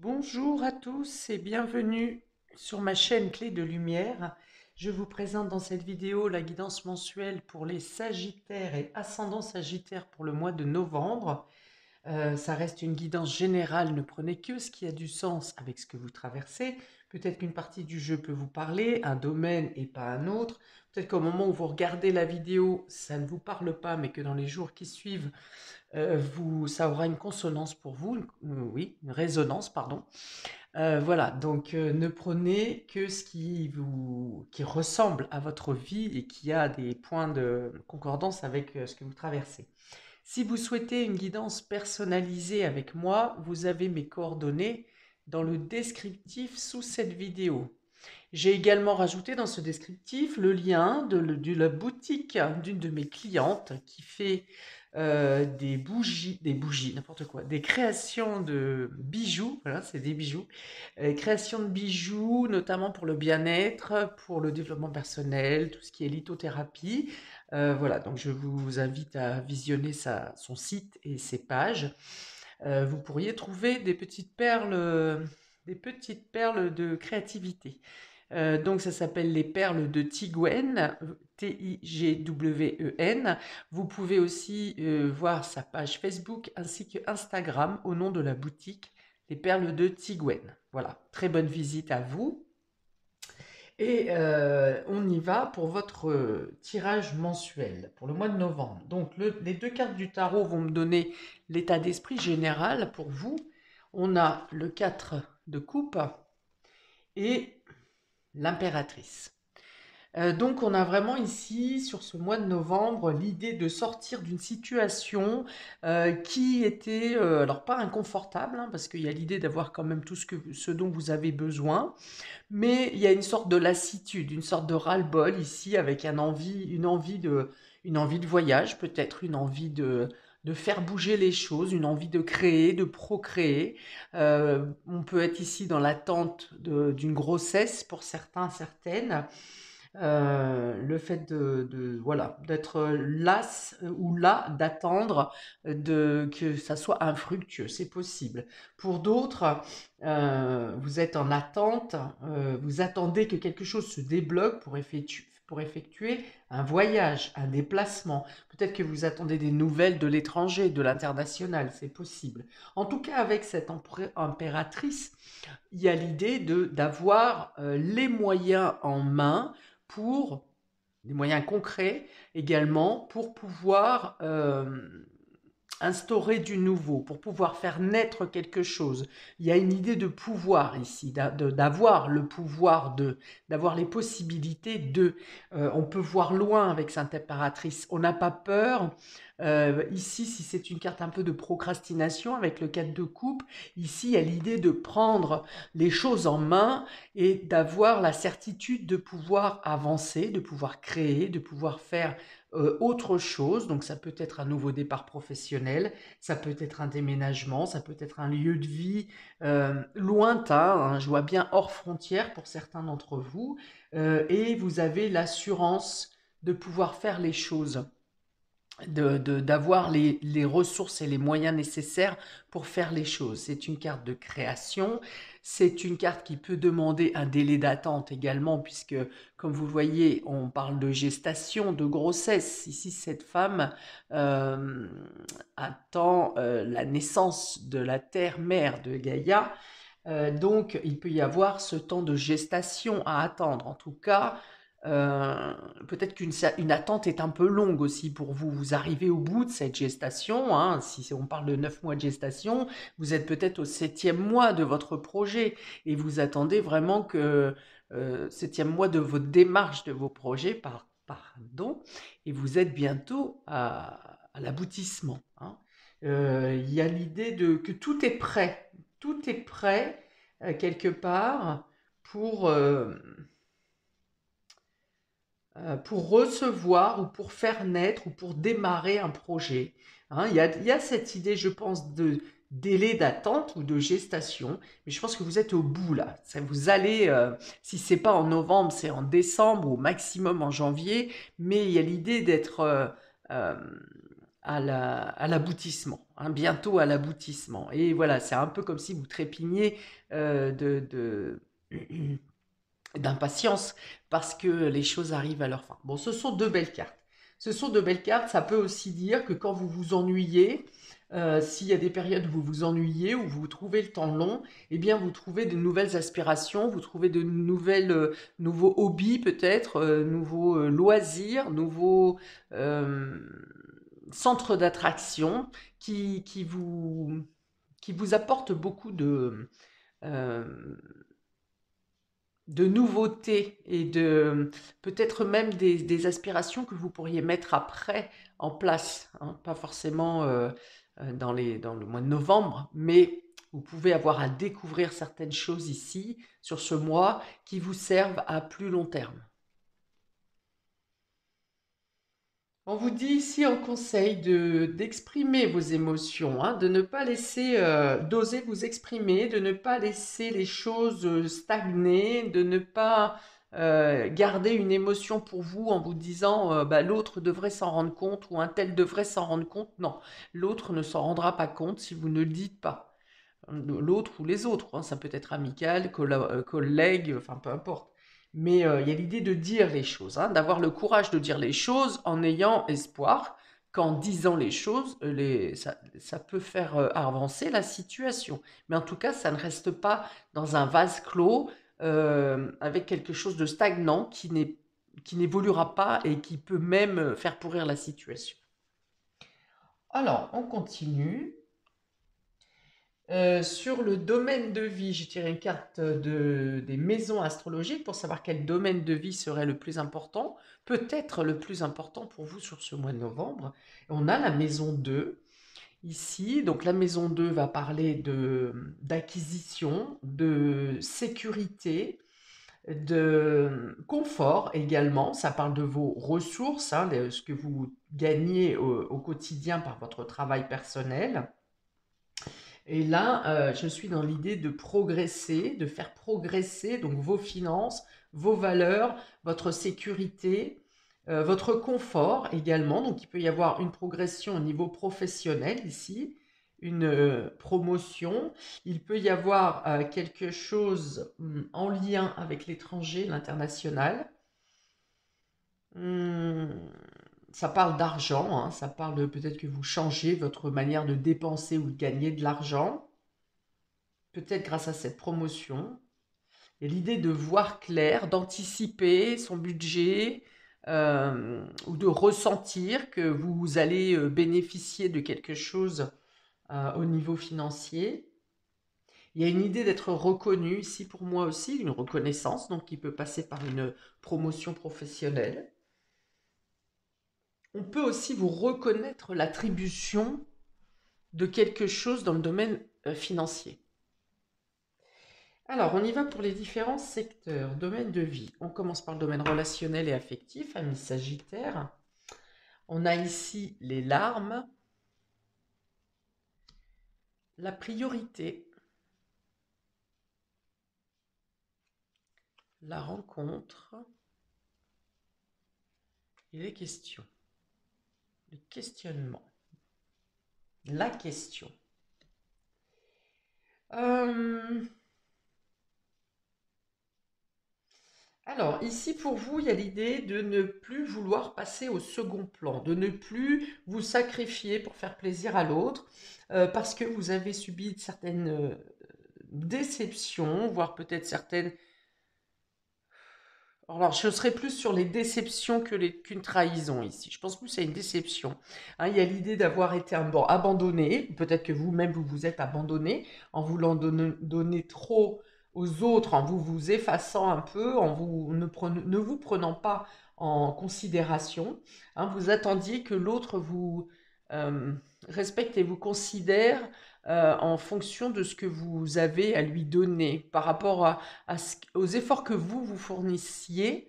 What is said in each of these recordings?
Bonjour à tous et bienvenue sur ma chaîne Clé de Lumière. Je vous présente dans cette vidéo la guidance mensuelle pour les Sagittaires et ascendant Sagittaire pour le mois de novembre. Ça reste une guidance générale, ne prenez que ce qui a du sens avec ce que vous traversez. Peut-être qu'une partie du jeu peut vous parler, un domaine et pas un autre. Peut-être qu'au moment où vous regardez la vidéo, ça ne vous parle pas, mais que dans les jours qui suivent, ça aura une consonance pour vous, oui, une résonance, pardon. Voilà, donc ne prenez que ce qui ressemble à votre vie et qui a des points de concordance avec ce que vous traversez. Si vous souhaitez une guidance personnalisée avec moi, vous avez mes coordonnées dans le descriptif sous cette vidéo. J'ai également rajouté dans ce descriptif le lien de la boutique d'une de mes clientes qui fait des bougies, n'importe quoi, des créations de bijoux, voilà, c'est des bijoux, création de bijoux, notamment pour le bien-être, pour le développement personnel, tout ce qui est lithothérapie. Voilà, donc je vous invite à visionner son site et ses pages. Vous pourriez trouver des petites perles de créativité. Donc ça s'appelle les perles de Tigwen, Tigwen. Vous pouvez aussi voir sa page Facebook ainsi que Instagram au nom de la boutique Les perles de Tigwen. Voilà, très bonne visite à vous. Et on y va pour votre tirage mensuel pour le mois de novembre. Donc les deux cartes du tarot vont me donner l'état d'esprit général pour vous. On a le 4 de coupe et l'impératrice. Donc on a vraiment ici, sur ce mois de novembre, l'idée de sortir d'une situation qui était, alors pas inconfortable, hein, parce qu'il y a l'idée d'avoir quand même tout ce dont vous avez besoin, mais il y a une sorte de lassitude, une sorte de ras-le-bol ici, avec une envie de voyage, peut-être une envie de faire bouger les choses, une envie de créer, de procréer. On peut être ici dans l'attente d'une grossesse pour certains, certaines. Le fait voilà, d'être las ou là, d'attendre que ça soit infructueux, c'est possible. Pour d'autres, vous êtes en attente, vous attendez que quelque chose se débloque pour effectuer un voyage, un déplacement. Peut-être que vous attendez des nouvelles de l'étranger, de l'international, c'est possible. En tout cas, avec cette impératrice, il y a l'idée d'avoir les moyens en main pour des moyens concrets également pour pouvoir instaurer du nouveau, pour pouvoir faire naître quelque chose. Il y a une idée de pouvoir ici, d'avoir le pouvoir d'avoir les possibilités de. On peut voir loin avec cette impératrice. On n'a pas peur. Ici, si c'est une carte un peu de procrastination avec le 4 de coupe, ici, il y a l'idée de prendre les choses en main et d'avoir la certitude de pouvoir avancer, de pouvoir créer, de pouvoir faire autre chose. Donc ça peut être un nouveau départ professionnel, ça peut être un déménagement, ça peut être un lieu de vie lointain, hein, je vois bien hors frontières pour certains d'entre vous, et vous avez l'assurance de pouvoir faire les choses, d'avoir les ressources et les moyens nécessaires pour faire les choses. C'est une carte de création, c'est une carte qui peut demander un délai d'attente également, puisque, comme vous le voyez, on parle de gestation, de grossesse. Ici, cette femme attend la naissance de la terre-mère de Gaïa. Donc, il peut y avoir ce temps de gestation à attendre. En tout cas, peut-être qu'une attente est un peu longue aussi pour vous. Vous arrivez au bout de cette gestation, hein, si on parle de 9 mois de gestation, vous êtes peut-être au 7e mois de votre projet et vous attendez vraiment que 7e mois de votre démarche de vos projets, pardon, et vous êtes bientôt à l'aboutissement, hein. Il y a l'idée que tout est prêt quelque part pour... pour recevoir ou pour faire naître ou pour démarrer un projet. Hein, il y a cette idée, je pense, de délai d'attente ou de gestation, mais je pense que vous êtes au bout là. Ça, vous allez, si c'est pas en novembre, c'est en décembre ou au maximum en janvier, mais il y a l'idée d'être à l'aboutissement, hein, bientôt à l'aboutissement. Et voilà, c'est un peu comme si vous trépigniez d'impatience parce que les choses arrivent à leur fin. Bon, ce sont deux belles cartes. Ce sont de belles cartes, ça peut aussi dire que quand vous vous ennuyez, s'il y a des périodes où vous vous ennuyez, où vous trouvez le temps long, eh bien vous trouvez de nouvelles aspirations, vous trouvez de nouveaux hobbies peut-être, nouveaux loisirs, nouveaux euh, centres d'attraction qui vous apportent beaucoup euh, de nouveautés et de peut-être même des aspirations que vous pourriez mettre après en place, hein, pas forcément dans le mois de novembre, mais vous pouvez avoir à découvrir certaines choses ici, sur ce mois, qui vous servent à plus long terme. On vous dit ici en conseil d'exprimer vos émotions, hein, de ne pas laisser, d'oser vous exprimer, de ne pas laisser les choses stagner, de ne pas garder une émotion pour vous en vous disant bah, l'autre devrait s'en rendre compte ou un tel devrait s'en rendre compte. Non, l'autre ne s'en rendra pas compte si vous ne le dites pas. L'autre ou les autres, hein, ça peut être amical, collègue, enfin peu importe. Mais il y a l'idée de dire les choses, hein, d'avoir le courage de dire les choses en ayant espoir qu'en disant les choses, ça peut faire avancer la situation. Mais en tout cas, ça ne reste pas dans un vase clos avec quelque chose de stagnant qui n'évoluera pas et qui peut même faire pourrir la situation. Alors, on continue. Sur le domaine de vie, j'ai tiré une carte des maisons astrologiques pour savoir quel domaine de vie serait le plus important, peut-être le plus important pour vous sur ce mois de novembre. On a la maison 2 ici, donc la maison 2 va parler d'acquisition, de sécurité, de confort également. Ça parle de vos ressources, hein, de ce que vous gagnez au quotidien par votre travail personnel. Et là, je suis dans l'idée de progresser, de faire progresser donc vos finances, vos valeurs, votre sécurité, votre confort également. Donc il peut y avoir une progression au niveau professionnel ici, une promotion. Il peut y avoir quelque chose en lien avec l'étranger, l'international. Hum, Ça parle d'argent, hein, ça parle de peut-être que vous changez votre manière de dépenser ou de gagner de l'argent peut-être grâce à cette promotion. Et l'idée de voir clair, d'anticiper son budget ou de ressentir que vous allez bénéficier de quelque chose au niveau financier. Il y a une idée d'être reconnu ici pour moi aussi, une reconnaissance, donc qui peut passer par une promotion professionnelle. On peut aussi vous reconnaître l'attribution de quelque chose dans le domaine financier. Alors, on y va pour les différents secteurs, domaine de vie. On commence par le domaine relationnel et affectif, amis Sagittaire. On a ici les larmes, la priorité, la rencontre et les questions. Le questionnement, la question. Euh, Alors, ici pour vous, il y a l'idée de ne plus vouloir passer au second plan, de ne plus vous sacrifier pour faire plaisir à l'autre, parce que vous avez subi certaines déceptions, voire peut-être certaines... Alors, je serais plus sur les déceptions qu'une trahison ici. Je pense plus à une déception. Hein, il y a l'idée d'avoir été abandonné, peut-être que vous-même vous vous êtes abandonné en voulant donner trop aux autres, en vous effaçant un peu, en ne vous prenant pas en considération. Hein, vous attendiez que l'autre vous euh, respecte et vous considère en fonction de ce que vous avez à lui donner par rapport aux efforts que vous fournissiez.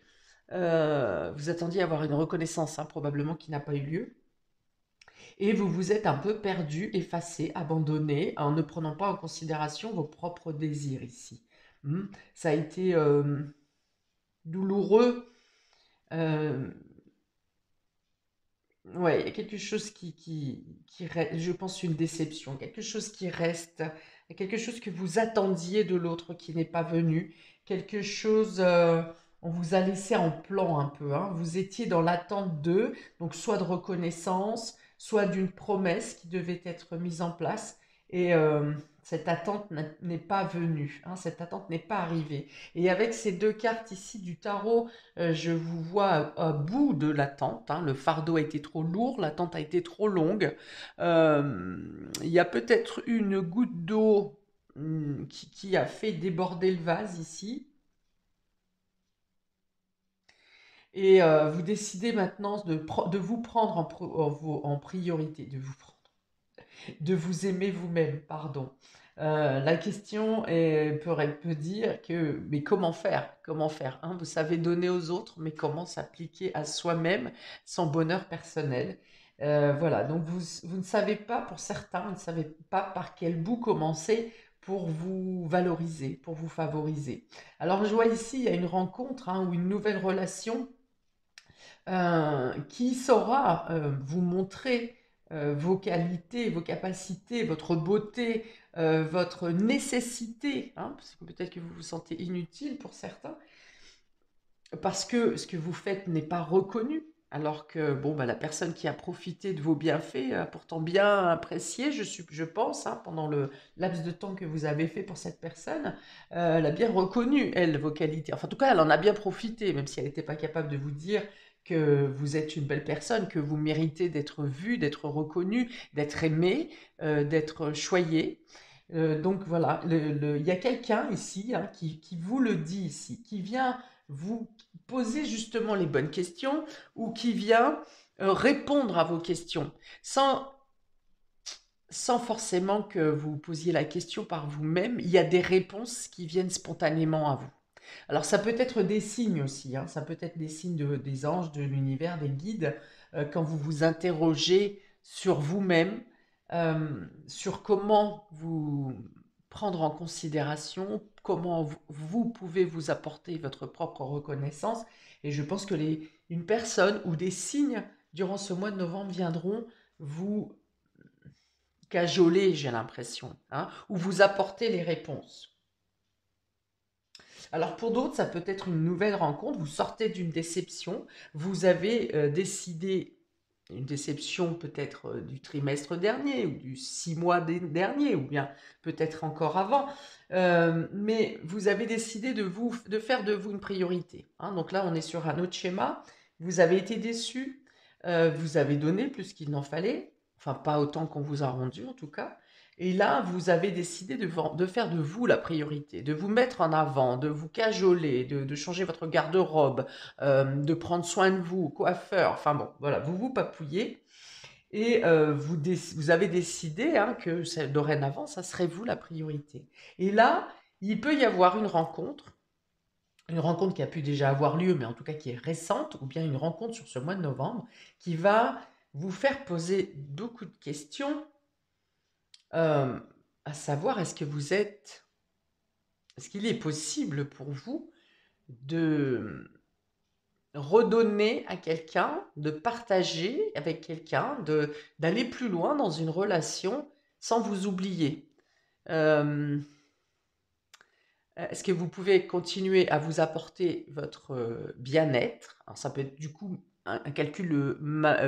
Vous attendiez à avoir une reconnaissance, hein, probablement qui n'a pas eu lieu. Et vous vous êtes un peu perdu, effacé, abandonné, en ne prenant pas en considération vos propres désirs ici. Ça a été douloureux, euh, Ouais, il y a quelque chose je pense une déception, quelque chose qui reste, quelque chose que vous attendiez de l'autre qui n'est pas venu, quelque chose, on vous a laissé en plan un peu, hein. Vous étiez dans l'attente d'eux, donc soit de reconnaissance, soit d'une promesse qui devait être mise en place, et cette attente n'est pas venue, hein, cette attente n'est pas arrivée. Et avec ces deux cartes ici du tarot, je vous vois à bout de l'attente, hein. Le fardeau a été trop lourd, l'attente a été trop longue. Il y a peut-être une goutte d'eau qui a fait déborder le vase ici. Et vous décidez maintenant de vous prendre en priorité, de vous aimer vous-même, pardon. La question peut dire que, mais comment faire? Comment faire, hein? Vous savez donner aux autres, mais comment s'appliquer à soi-même son bonheur personnel? Voilà, donc vous ne savez pas, pour certains, vous ne savez pas par quel bout commencer pour vous valoriser, pour vous favoriser. Alors je vois ici, il y a une rencontre, hein, ou une nouvelle relation qui saura vous montrer vos qualités, vos capacités, votre beauté, votre nécessité, hein, parce que peut-être que vous vous sentez inutile pour certains, parce que ce que vous faites n'est pas reconnu, alors que bon, bah, la personne qui a profité de vos bienfaits a pourtant bien apprécié, je pense, hein, pendant le laps de temps que vous avez fait pour cette personne, elle a bien reconnu, elle, vos qualités. Enfin, en tout cas, elle en a bien profité, même si elle n'était pas capable de vous dire que vous êtes une belle personne, que vous méritez d'être vu, d'être reconnu, d'être aimé, d'être choyé. Donc voilà, il y a quelqu'un ici, hein, qui vous le dit ici, qui vient vous poser justement les bonnes questions ou qui vient répondre à vos questions sans, sans forcément que vous posiez la question par vous-même. Il y a des réponses qui viennent spontanément à vous. Alors ça peut être des signes aussi, hein, ça peut être des signes des anges, de l'univers, des guides, quand vous vous interrogez sur vous-même, sur comment vous prendre en considération, comment vous pouvez vous apporter votre propre reconnaissance. Et je pense que une personne ou des signes durant ce mois de novembre viendront vous cajoler, j'ai l'impression, hein, ou vous apporter les réponses. Alors pour d'autres, ça peut être une nouvelle rencontre, vous sortez d'une déception, vous avez décidé, une déception peut-être du trimestre dernier ou du 6 mois dernier ou bien peut-être encore avant, mais vous avez décidé de faire de vous une priorité, hein. Donc là, on est sur un autre schéma, vous avez été déçu, vous avez donné plus qu'il n'en fallait, enfin pas autant qu'on vous a rendu en tout cas, et là, vous avez décidé de faire de vous la priorité, de vous mettre en avant, de vous cajoler, de changer votre garde-robe, de prendre soin de vous, coiffeur, enfin bon, voilà, vous vous papouillez et vous avez décidé, hein, que dorénavant, ça serait vous la priorité. Et là, il peut y avoir une rencontre qui a pu déjà avoir lieu, mais en tout cas qui est récente, ou bien une rencontre sur ce mois de novembre, qui va vous faire poser beaucoup de questions, euh, à savoir, est-ce qu'il est possible pour vous de redonner à quelqu'un, de partager avec quelqu'un, d'aller plus loin dans une relation sans vous oublier? Euh, Est-ce que vous pouvez continuer à vous apporter votre bien-être? Alors ça peut être du coup un calcul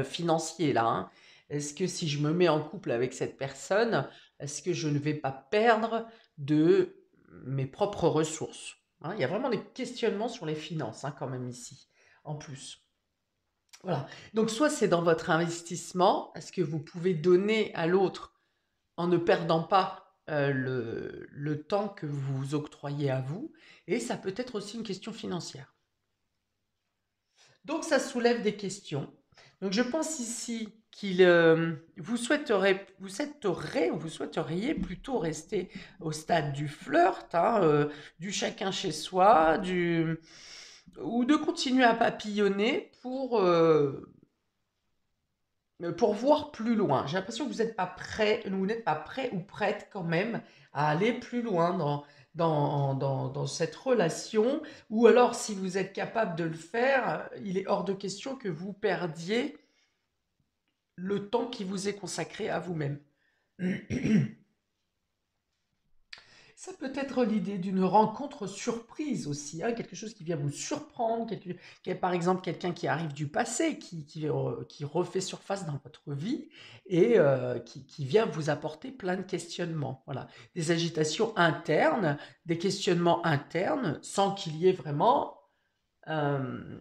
financier là, hein. Est-ce que si je me mets en couple avec cette personne, est-ce que je ne vais pas perdre de mes propres ressources? Hein, il y a vraiment des questionnements sur les finances, hein, quand même ici, en plus. Voilà. Donc soit c'est dans votre investissement, est-ce que vous pouvez donner à l'autre en ne perdant pas le temps que vous vous octroyez à vous, et ça peut être aussi une question financière. Donc ça soulève des questions. Donc je pense ici vous souhaiteriez plutôt rester au stade du flirt, hein, du chacun chez soi, ou de continuer à papillonner pour voir plus loin. J'ai l'impression que vous n'êtes pas prêt ou prête quand même à aller plus loin dans cette relation, ou alors si vous êtes capable de le faire, il est hors de question que vous perdiez le temps qui vous est consacré à vous-même. Ça peut être l'idée d'une rencontre surprise aussi, hein, quelque chose qui vient vous surprendre, par exemple quelqu'un qui arrive du passé, qui refait surface dans votre vie et qui vient vous apporter plein de questionnements. Voilà. Des agitations internes, des questionnements internes, sans qu'il y ait vraiment euh,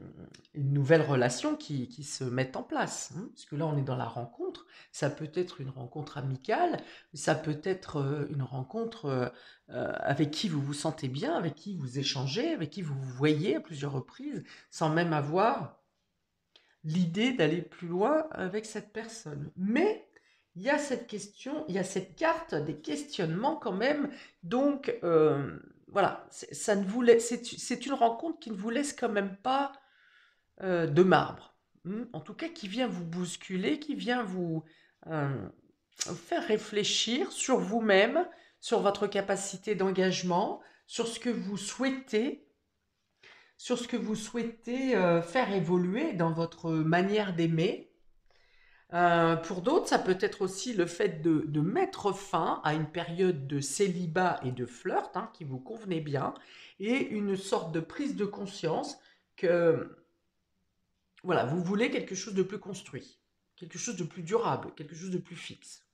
une nouvelle relation qui se mette en place. Hein, parce que là, on est dans la rencontre. Ça peut être une rencontre amicale, ça peut être une rencontre avec qui vous vous sentez bien, avec qui vous échangez, avec qui vous vous voyez à plusieurs reprises, sans même avoir l'idée d'aller plus loin avec cette personne. Mais il y a cette question, il y a cette carte des questionnements quand même. Donc voilà, c'est une rencontre qui ne vous laisse quand même pas de marbre. En tout cas, qui vient vous bousculer, qui vient vous faire réfléchir sur vous-même, sur votre capacité d'engagement, sur ce que vous souhaitez, faire évoluer dans votre manière d'aimer. Pour d'autres, ça peut être aussi le fait de mettre fin à une période de célibat et de flirt qui vous convenait bien, et une sorte de prise de conscience que voilà, vous voulez quelque chose de plus construit, quelque chose de plus durable, quelque chose de plus fixe.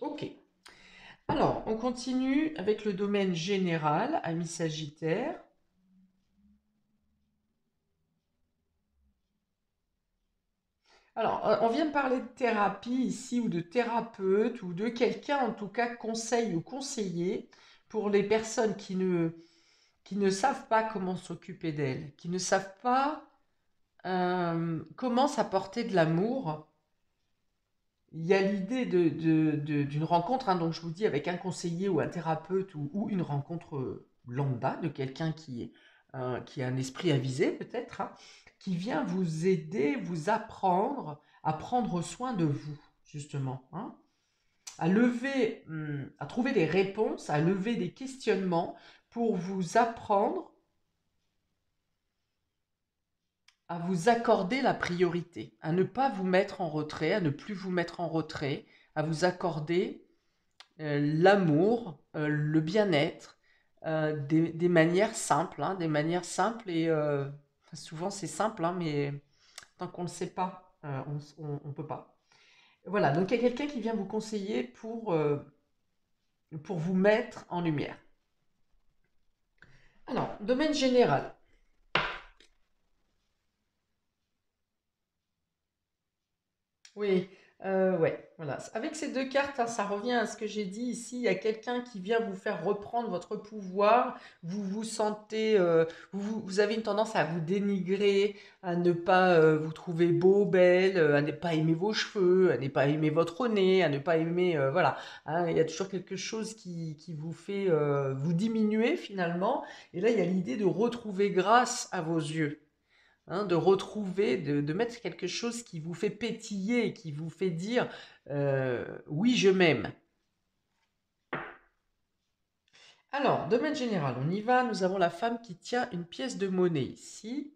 Ok. Alors, on continue avec le domaine général, ami Sagittaire. Alors, on vient de parler de thérapie ici, ou de thérapeute, ou de quelqu'un, en tout cas, conseil ou conseiller, pour les personnes qui ne savent pas comment s'occuper d'elles, qui ne savent pas comment s'apporter de l'amour. Il y a l'idée d'une rencontre, donc je vous dis, avec un conseiller ou un thérapeute, ou une rencontre lambda de quelqu'un qui a un esprit avisé peut-être, qui vient vous aider, vous apprendre à prendre soin de vous, justement, à trouver des réponses, à lever des questionnements pour vous apprendre à vous accorder la priorité, à ne pas vous mettre en retrait, à ne plus vous mettre en retrait, à vous accorder l'amour, le bien-être, des manières simples, des manières simples et souvent c'est simple, mais tant qu'on ne le sait pas, on ne peut pas. Voilà, donc il y a quelqu'un qui vient vous conseiller pour vous mettre en lumière. Alors, domaine général. Oui, ouais, voilà. Avec ces deux cartes, ça revient à ce que j'ai dit ici. Il y a quelqu'un qui vient vous faire reprendre votre pouvoir. Vous vous sentez, vous avez une tendance à vous dénigrer, à ne pas vous trouver beau, belle, à ne pas aimer vos cheveux, à ne pas aimer votre nez, à ne pas aimer, voilà. Hein, il y a toujours quelque chose qui vous fait vous diminuer finalement. Et là, il y a l'idée de retrouver grâce à vos yeux. De retrouver, de mettre quelque chose qui vous fait pétiller, qui vous fait dire oui, je m'aime. Alors, domaine général, on y va. Nous avons la femme qui tient une pièce de monnaie ici.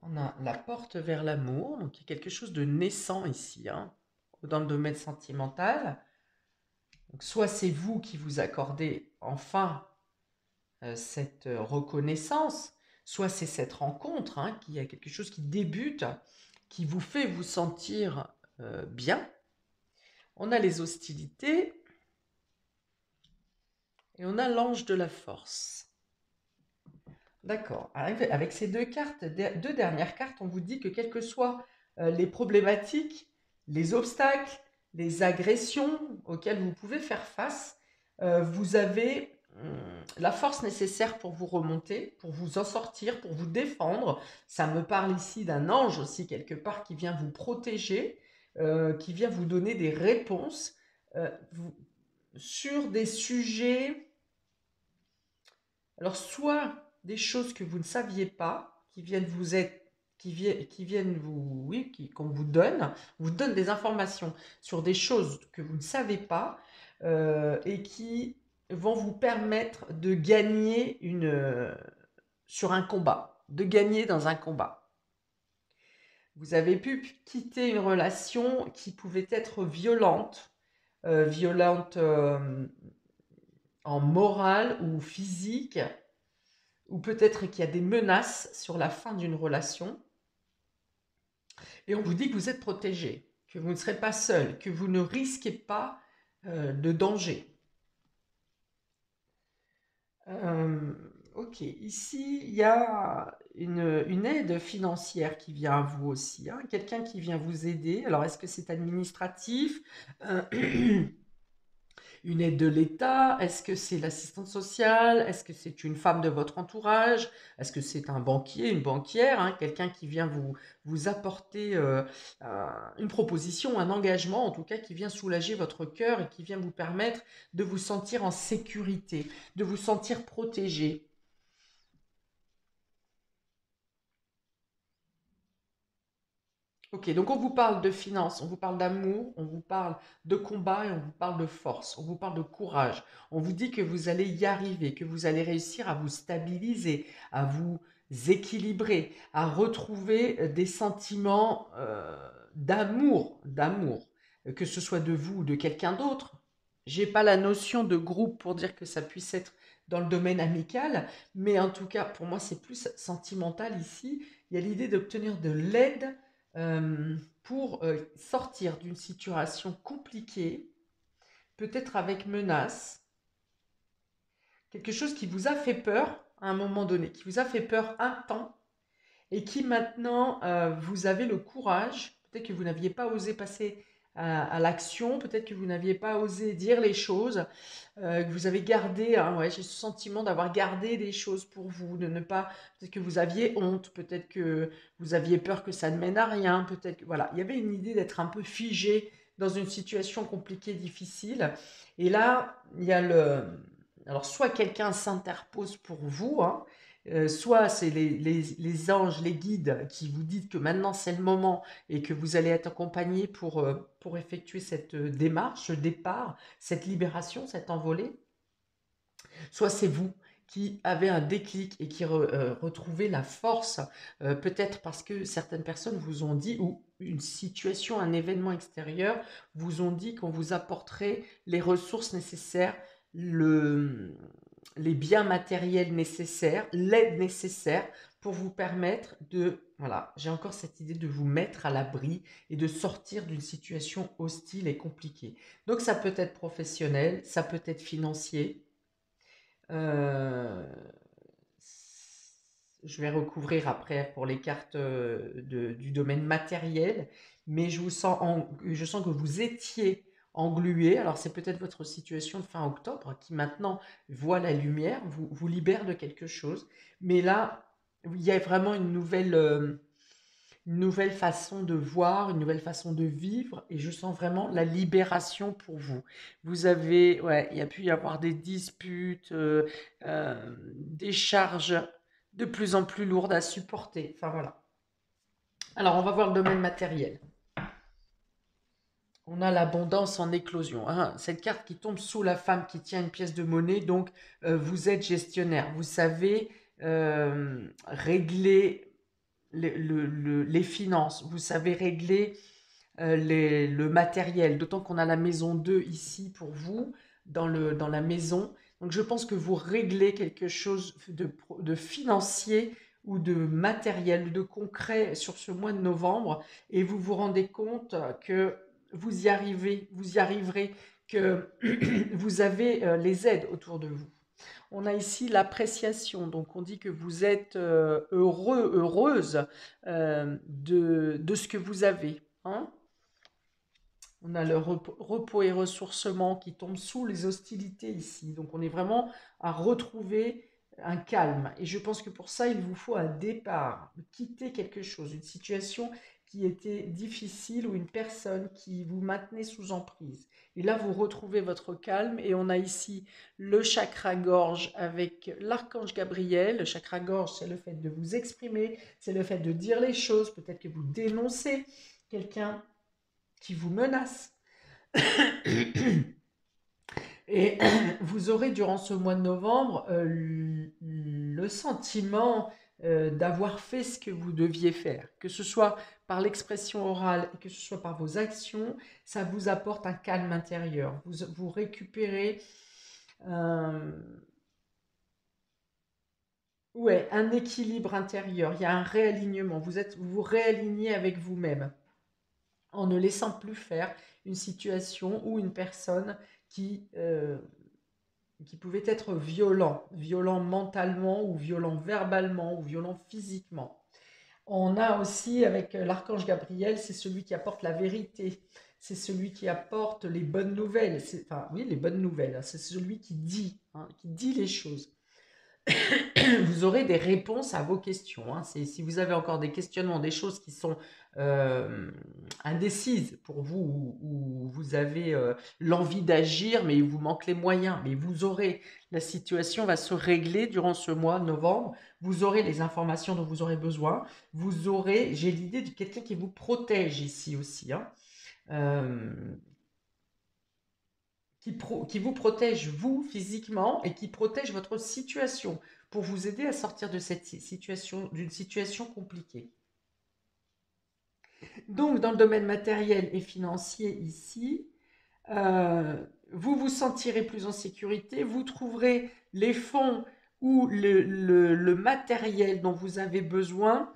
On a la porte vers l'amour, donc il y a quelque chose de naissant ici, dans le domaine sentimental. Donc, soit c'est vous qui vous accordez enfin cette reconnaissance, soit c'est cette rencontre, qui a quelque chose qui débute, qui vous fait vous sentir bien. On a les hostilités et on a l'ange de la force. D'accord. Avec ces deux cartes, deux dernières cartes, on vous dit que quelles que soient les problématiques, les obstacles, les agressions auxquelles vous pouvez faire face, vous avez la force nécessaire pour vous remonter, pour vous en sortir, pour vous défendre. Ça me parle ici d'un ange aussi quelque part qui vient vous protéger, qui vient vous donner des réponses sur des sujets, alors soit des choses que vous ne saviez pas, qui viennent vous être, qui viennent vous, oui, qu'on vous donne des informations sur des choses que vous ne savez pas et qui vont vous permettre de gagner sur un combat, de gagner dans un combat. Vous avez pu quitter une relation qui pouvait être violente, violente en morale ou physique, ou peut-être qu'il y a des menaces sur la fin d'une relation. Et on vous dit que vous êtes protégé, que vous ne serez pas seul, que vous ne risquez pas de danger. Ok, ici, il y a une aide financière qui vient à vous aussi, hein, quelqu'un qui vient vous aider. Alors, est-ce que c'est administratif? Euh, Une aide de l'État? Est-ce que c'est l'assistante sociale? Est-ce que c'est une femme de votre entourage? Est-ce que c'est un banquier, une banquière, hein, quelqu'un qui vient vous apporter une proposition, un engagement, en tout cas, qui vient soulager votre cœur et qui vient vous permettre de vous sentir en sécurité, de vous sentir protégé. Ok, donc on vous parle de finances, on vous parle d'amour, on vous parle de combat et on vous parle de force, on vous parle de courage. On vous dit que vous allez y arriver, que vous allez réussir à vous stabiliser, à vous équilibrer, à retrouver des sentiments d'amour, que ce soit de vous ou de quelqu'un d'autre. J'ai pas la notion de groupe pour dire que ça puisse être dans le domaine amical, mais en tout cas, pour moi, c'est plus sentimental ici. Il y a l'idée d'obtenir de l'aide pour sortir d'une situation compliquée, peut-être avec menace, quelque chose qui vous a fait peur à un moment donné, qui vous a fait peur un temps et qui maintenant vous avez le courage, peut-être que vous n'aviez pas osé passer à l'action, peut-être que vous n'aviez pas osé dire les choses, que vous avez gardé, hein, ouais, j'ai ce sentiment d'avoir gardé des choses pour vous, de ne pas, peut-être que vous aviez honte, peut-être que vous aviez peur que ça ne mène à rien, peut-être que, voilà, il y avait une idée d'être un peu figé dans une situation compliquée, difficile, et là, il y a alors soit quelqu'un s'interpose pour vous, hein, soit c'est les anges, les guides qui vous disent que maintenant c'est le moment et que vous allez être accompagné pour effectuer cette démarche, ce départ, cette libération, cette envolée. Soit c'est vous qui avez un déclic et qui retrouvez la force, peut-être parce que certaines personnes vous ont dit, ou une situation, un événement extérieur, vous ont dit qu'on vous apporterait les ressources nécessaires, les biens matériels nécessaires, l'aide nécessaire pour vous permettre de, voilà, j'ai encore cette idée de vous mettre à l'abri et de sortir d'une situation hostile et compliquée. Donc ça peut être professionnel, ça peut être financier. Euh, je vais recouvrir après pour les cartes du domaine matériel, mais je sens que vous étiez englué. Alors c'est peut-être votre situation de fin octobre qui maintenant voit la lumière, vous libère de quelque chose. Mais là, il y a vraiment une nouvelle façon de voir, une nouvelle façon de vivre, et je sens vraiment la libération pour vous. Vous avez, ouais, il y a pu y avoir des disputes, des charges de plus en plus lourdes à supporter. Enfin voilà. Alors on va voir le domaine matériel. On a l'abondance en éclosion, hein. Cette carte qui tombe sous la femme qui tient une pièce de monnaie, donc vous êtes gestionnaire. Vous savez régler les finances, vous savez régler le matériel, d'autant qu'on a la maison 2 ici pour vous, dans la maison. Donc je pense que vous réglez quelque chose de financier ou de matériel, de concret sur ce mois de novembre, et vous vous rendez compte que vous y arriverez, que vous avez les aides autour de vous. On a ici l'appréciation, donc on dit que vous êtes heureux, heureuse de ce que vous avez, hein. On a le repos et ressourcement qui tombe sous les hostilités ici. Donc on est vraiment à retrouver un calme. Et je pense que pour ça, il vous faut un départ, quitter quelque chose, une situation qui était difficile ou une personne qui vous maintenait sous emprise. Et là, vous retrouvez votre calme et on a ici le chakra gorge avec l'archange Gabriel. Le chakra gorge, c'est le fait de vous exprimer, c'est le fait de dire les choses, peut-être que vous dénoncez quelqu'un qui vous menace. Et vous aurez durant ce mois de novembre le sentiment d'avoir fait ce que vous deviez faire, que ce soit par l'expression orale et que ce soit par vos actions, ça vous apporte un calme intérieur. Vous récupérez euh, ouais, un équilibre intérieur, il y a un réalignement, vous vous réalignez avec vous-même en ne laissant plus faire une situation ou une personne qui, euh, qui pouvait être violent, violent mentalement ou violent verbalement ou violent physiquement. On a aussi avec l'archange Gabriel, c'est celui qui apporte la vérité, c'est celui qui apporte les bonnes nouvelles, enfin oui, les bonnes nouvelles, hein. C'est celui qui dit les choses. Vous aurez des réponses à vos questions, hein. Si vous avez encore des questionnements, des choses qui sont euh, indécises pour vous, ou vous avez l'envie d'agir, mais il vous manque les moyens, mais vous aurez, la situation va se régler durant ce mois de novembre, vous aurez les informations dont vous aurez besoin, vous aurez, j'ai l'idée de quelqu'un qui vous protège ici aussi, hein. Euh, qui vous protège vous physiquement et qui protège votre situation pour vous aider à sortir de cette situation, d'une situation compliquée. Donc, dans le domaine matériel et financier ici, euh, vous vous sentirez plus en sécurité, vous trouverez les fonds ou le matériel dont vous avez besoin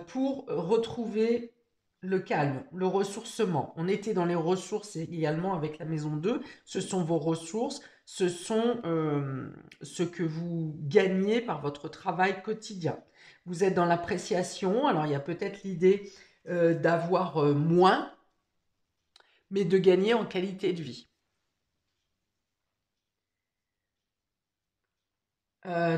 pour retrouver le calme, le ressourcement. On était dans les ressources également avec la maison 2. Ce sont vos ressources, ce sont ce que vous gagnez par votre travail quotidien. Vous êtes dans l'appréciation, alors il y a peut-être l'idée d'avoir moins, mais de gagner en qualité de vie.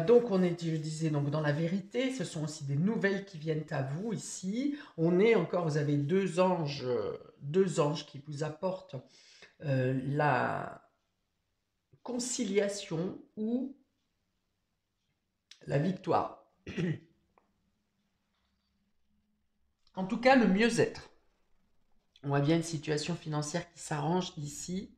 Donc on est, je disais, donc dans la vérité, ce sont aussi des nouvelles qui viennent à vous ici. On est encore, vous avez deux anges qui vous apportent la conciliation ou la victoire. En tout cas, le mieux-être. On voit bien une situation financière qui s'arrange ici.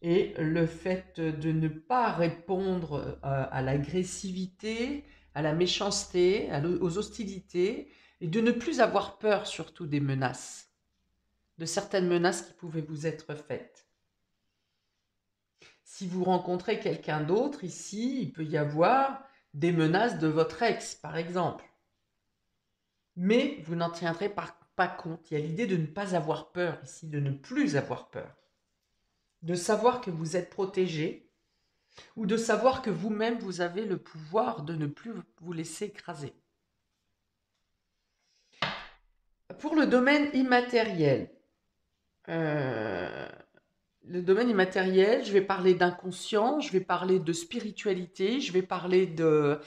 Et le fait de ne pas répondre à l'agressivité, à la méchanceté, aux hostilités, et de ne plus avoir peur surtout des menaces, de certaines menaces qui pouvaient vous être faites. Si vous rencontrez quelqu'un d'autre ici, il peut y avoir des menaces de votre ex, par exemple. Mais vous n'en tiendrez pas compte. Il y a l'idée de ne pas avoir peur ici, de ne plus avoir peur. De savoir que vous êtes protégé, ou de savoir que vous-même, vous avez le pouvoir de ne plus vous laisser écraser. Pour euh, le domaine immatériel, je vais parler d'inconscient, je vais parler de spiritualité, je vais parler de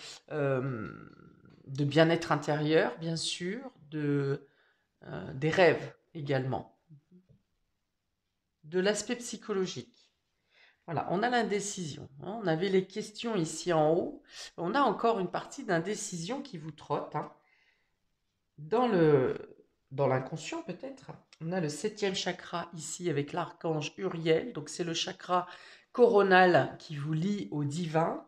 bien-être intérieur, bien sûr, des rêves également, de l'aspect psychologique. Voilà, on a l'indécision, hein. On avait les questions ici en haut. On a encore une partie d'indécision qui vous trotte, hein. Dans dans l'inconscient peut-être, on a le septième chakra ici avec l'archange Uriel. Donc c'est le chakra coronal qui vous lie au divin.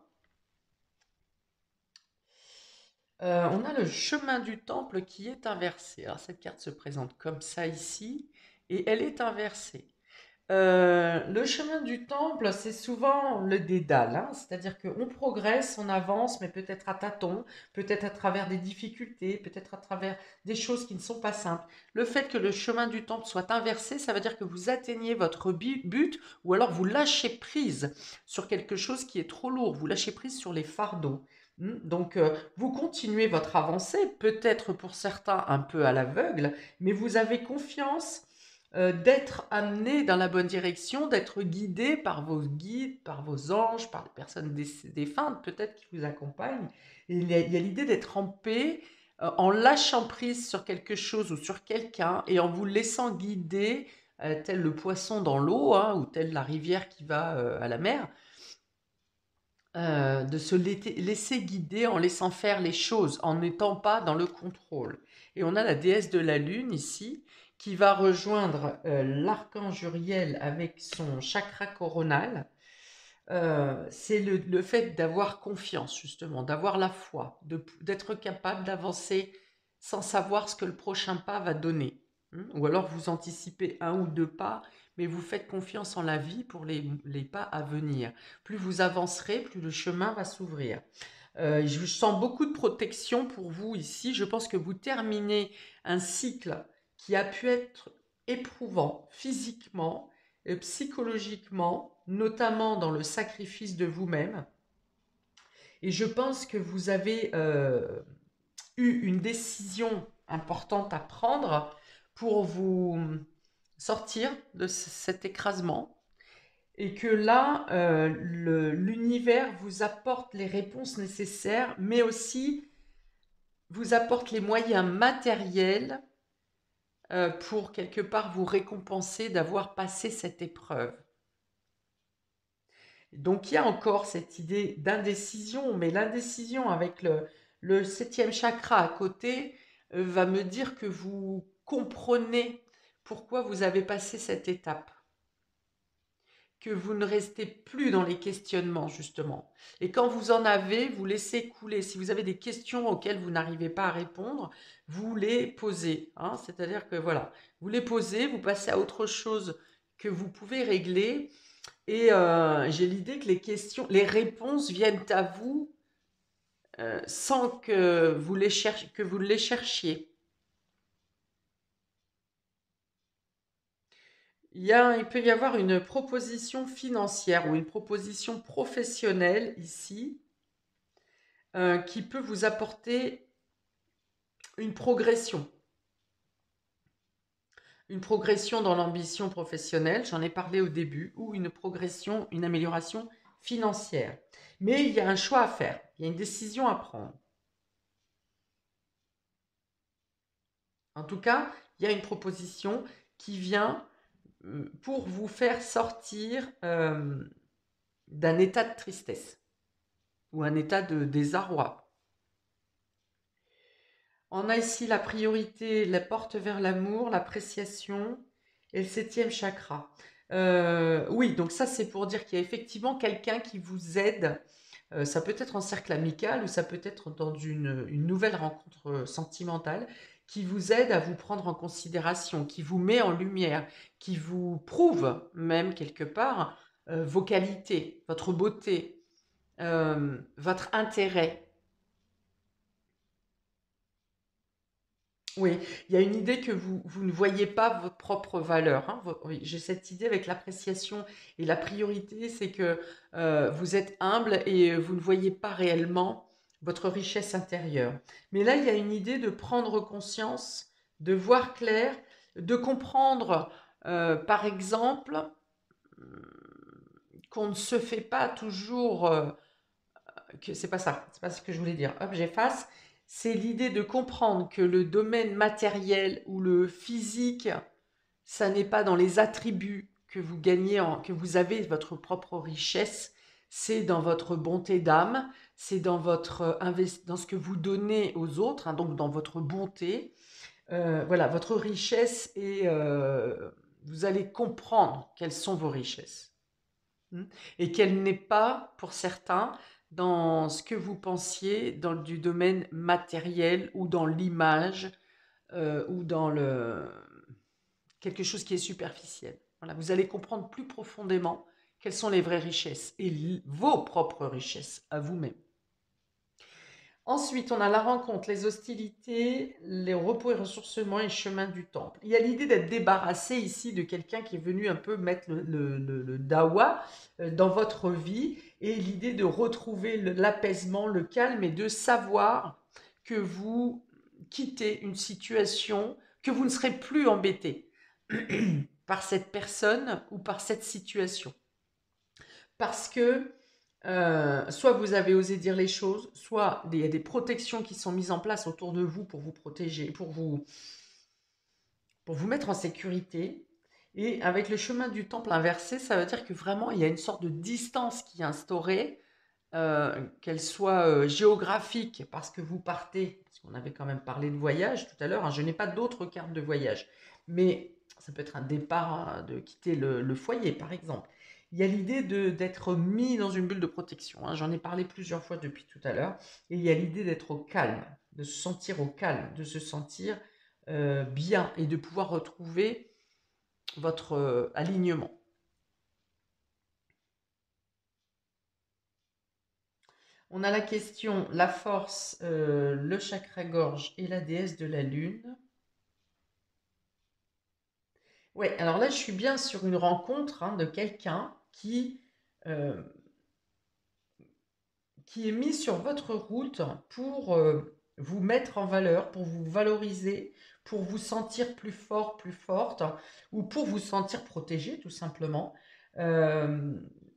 On a le chemin du temple qui est inversé. Alors cette carte se présente comme ça ici et elle est inversée. Le chemin du temple, c'est souvent le dédale, hein. C'est-à-dire qu'on progresse, on avance, mais peut-être à tâtons, peut-être à travers des difficultés, peut-être à travers des choses qui ne sont pas simples. Le fait que le chemin du temple soit inversé, ça veut dire que vous atteignez votre but, ou alors vous lâchez prise sur quelque chose qui est trop lourd, vous lâchez prise sur les fardeaux. Donc, vous continuez votre avancée, peut-être pour certains un peu à l'aveugle, mais vous avez confiance d'être amené dans la bonne direction, d'être guidé par vos guides, par vos anges, par les personnes défuntes peut-être qui vous accompagnent. Et il y a l'idée d'être en paix, en lâchant prise sur quelque chose ou sur quelqu'un et en vous laissant guider, tel le poisson dans l'eau, hein, ou tel la rivière qui va à la mer. De se laisser guider en laissant faire les choses, en n'étant pas dans le contrôle. Et on a la déesse de la lune ici, qui va rejoindre l'archange Uriel avec son chakra coronal. c'est le fait d'avoir confiance, justement, d'avoir la foi, d'être capable d'avancer sans savoir ce que le prochain pas va donner. Ou alors vous anticipez un ou deux pas, mais vous faites confiance en la vie pour les pas à venir. Plus vous avancerez, plus le chemin va s'ouvrir. Je sens beaucoup de protection pour vous ici. Je pense que vous terminez un cycle qui a pu être éprouvant physiquement, psychologiquement, notamment dans le sacrifice de vous-même. Et je pense que vous avez eu une décision importante à prendre pour vous sortir de cet écrasement. Et que là, l'univers vous apporte les réponses nécessaires, mais aussi vous apporte les moyens matériels pour quelque part vous récompenser d'avoir passé cette épreuve. Donc il y a encore cette idée d'indécision, mais l'indécision avec le septième chakra à côté va me dire que vous comprenez pourquoi vous avez passé cette étape, que vous ne restez plus dans les questionnements justement. Et quand vous en avez, vous laissez couler. Si vous avez des questions auxquelles vous n'arrivez pas à répondre, vous les posez. Hein. C'est-à-dire que voilà, vous les posez, vous passez à autre chose que vous pouvez régler. Et j'ai l'idée que les réponses viennent à vous sans que que vous les cherchiez. Il peut y avoir une proposition financière ou une proposition professionnelle ici qui peut vous apporter une progression. Une progression dans l'ambition professionnelle, j'en ai parlé au début, ou une progression, une amélioration financière. Mais il y a un choix à faire, il y a une décision à prendre. En tout cas, il y a une proposition qui vient pour vous faire sortir d'un état de tristesse ou un état de désarroi. On a ici la priorité, la porte vers l'amour, l'appréciation et le septième chakra. Oui, donc ça c'est pour dire qu'il y a effectivement quelqu'un qui vous aide. Ça peut être en cercle amical ou ça peut être dans une nouvelle rencontre sentimentale qui vous aide à vous prendre en considération, qui vous met en lumière, qui vous prouve même quelque part vos qualités, votre beauté, votre intérêt. Oui, il y a une idée que vous ne voyez pas votre propre valeur. Hein. Oui, j'ai cette idée avec l'appréciation et la priorité, c'est que vous êtes humble et vous ne voyez pas réellement votre richesse intérieure. Mais là, il y a une idée de prendre conscience, de voir clair, de comprendre, par exemple, qu'on ne se fait pas toujours que c'est pas ça, c'est pas ce que je voulais dire. Hop, j'efface. C'est l'idée de comprendre que le domaine matériel ou le physique, ça n'est pas dans les attributs que vous gagnez, que vous avez votre propre richesse, c'est dans votre bonté d'âme, c'est dans dans ce que vous donnez aux autres, hein, donc dans votre bonté. Voilà, votre richesse et vous allez comprendre quelles sont vos richesses. Et qu'elle n'est pas, pour certains, dans ce que vous pensiez, du domaine matériel ou dans l'image ou dans quelque chose qui est superficiel. Voilà, vous allez comprendre plus profondément quelles sont les vraies richesses et vos propres richesses à vous-même. Ensuite, on a la rencontre, les hostilités, les repos et ressourcements et le chemin du temple. Il y a l'idée d'être débarrassé ici de quelqu'un qui est venu un peu mettre le dawa dans votre vie et l'idée de retrouver l'apaisement, le calme et de savoir que vous quittez une situation, que vous ne serez plus embêté par cette personne ou par cette situation. Parce que soit vous avez osé dire les choses, soit il y a des protections qui sont mises en place autour de vous pour vous protéger, pour vous mettre en sécurité. Et avec le chemin du temple inversé, ça veut dire que vraiment il y a une sorte de distance qui est instaurée, qu'elle soit géographique, parce que vous partez, parce qu'on avait quand même parlé de voyage tout à l'heure, hein, je n'ai pas d'autres cartes de voyage, mais ça peut être un départ, hein, de quitter le foyer par exemple. il y a l'idée d'être mis dans une bulle de protection, hein. J'en ai parlé plusieurs fois depuis tout à l'heure. Et il y a l'idée d'être au calme, de se sentir au calme, de se sentir bien et de pouvoir retrouver votre alignement. On a la question, la force, le chakra-gorge et la déesse de la lune. Ouais, alors là, je suis bien sur une rencontre, hein, de quelqu'un euh, qui est mis sur votre route pour vous mettre en valeur, pour vous valoriser, pour vous sentir plus fort, plus forte, ou pour vous sentir protégé, tout simplement. Euh,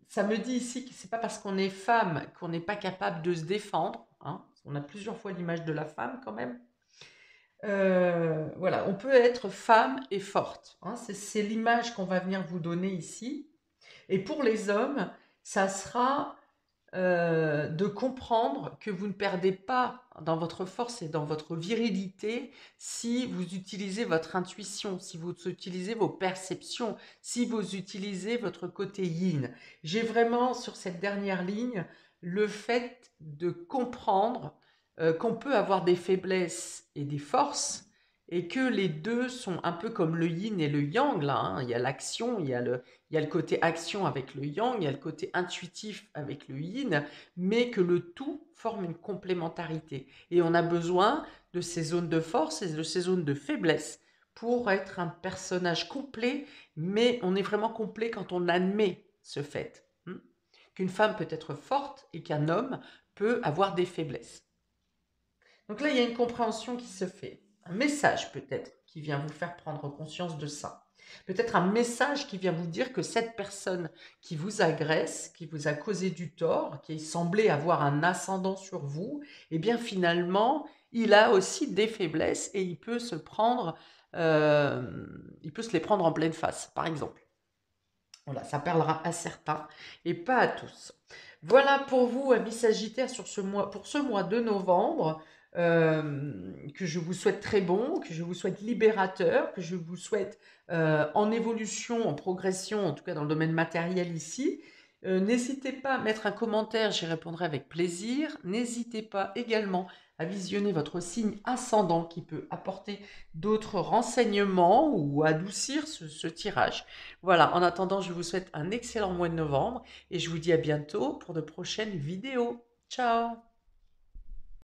Ça me dit ici que c'est pas parce qu'on est femme qu'on n'est pas capable de se défendre, hein. On a plusieurs fois l'image de la femme quand même. Voilà, on peut être femme et forte, hein. C'est l'image qu'on va venir vous donner ici. Et pour les hommes, ça sera de comprendre que vous ne perdez pas dans votre force et dans votre virilité si vous utilisez votre intuition, si vous utilisez vos perceptions, si vous utilisez votre côté yin. J'ai vraiment sur cette dernière ligne le fait de comprendre qu'on peut avoir des faiblesses et des forces et que les deux sont un peu comme le yin et le yang là, hein. Il y a l'action, il y a le côté action avec le yang, il y a le côté intuitif avec le yin, mais que le tout forme une complémentarité. Et on a besoin de ces zones de force et de ces zones de faiblesse pour être un personnage complet, mais on est vraiment complet quand on admet ce fait, qu'une femme peut être forte et qu'un homme peut avoir des faiblesses. Donc là, il y a une compréhension qui se fait. Un message peut-être qui vient vous faire prendre conscience de ça. Peut-être un message qui vient vous dire que cette personne qui vous agresse, qui vous a causé du tort, qui semblait avoir un ascendant sur vous, eh bien finalement, il a aussi des faiblesses et il peut se les prendre en pleine face, par exemple. Voilà, ça parlera à certains et pas à tous. Voilà pour vous, amis Sagittaires, pour ce mois de novembre, que je vous souhaite très bon, que je vous souhaite libérateur, que je vous souhaite en évolution, en progression, en tout cas dans le domaine matériel ici. N'hésitez pas à mettre un commentaire, j'y répondrai avec plaisir. N'hésitez pas également à visionner votre signe ascendant qui peut apporter d'autres renseignements ou adoucir ce tirage. Voilà, en attendant, je vous souhaite un excellent mois de novembre et je vous dis à bientôt pour de prochaines vidéos. Ciao!